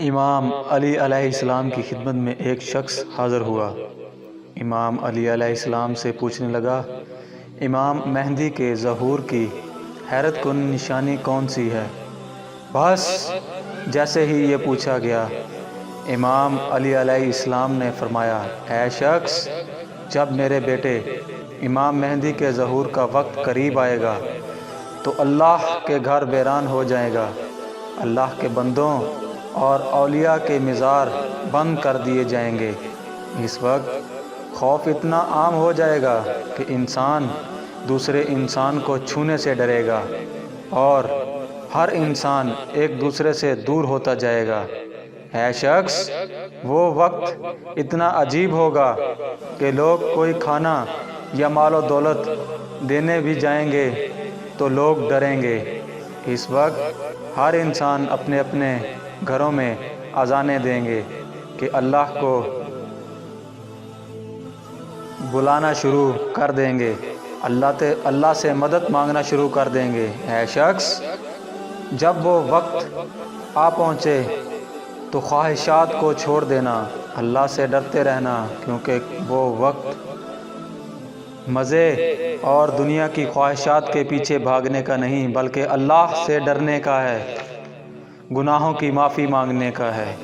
امام علی علیہ السلام کی خدمت میں ایک شخص حاضر ہوا۔ امام علی علیہ السلام سے پوچھنے لگا، امام مہدی کے ظہور کی حیرت کن نشانی کون سی ہے؟ بس جیسے ہی یہ پوچھا گیا، امام علی علیہ السلام نے فرمایا، اے شخص، جب میرے بیٹے امام مہدی کے ظہور کا وقت قریب آئے گا تو اللہ کے گھر ویران ہو جائے گا، اللہ کے بندوں اور اولیاء کے مزار بند کر دیے جائیں گے۔ اس وقت خوف اتنا عام ہو جائے گا کہ انسان دوسرے انسان کو چھونے سے ڈرے گا اور ہر انسان ایک دوسرے سے دور ہوتا جائے گا۔ اے شخص، وہ وقت اتنا عجیب ہوگا کہ لوگ کوئی کھانا یا مال و دولت دینے بھی جائیں گے تو لوگ ڈریں گے۔ اس وقت ہر انسان اپنے اپنے گھروں میں اذانیں دیں گے کہ اللہ کو بلانا شروع کر دیں گے، اللہ سے مدد مانگنا شروع کر دیں گے۔ اے شخص، جب وہ وقت آ پہنچے تو خواہشات کو چھوڑ دینا، اللہ سے ڈرتے رہنا، کیونکہ وہ وقت مزے اور دنیا کی خواہشات کے پیچھے بھاگنے کا نہیں بلکہ اللہ سے ڈرنے کا ہے، گناہوں کی معافی مانگنے کا ہے۔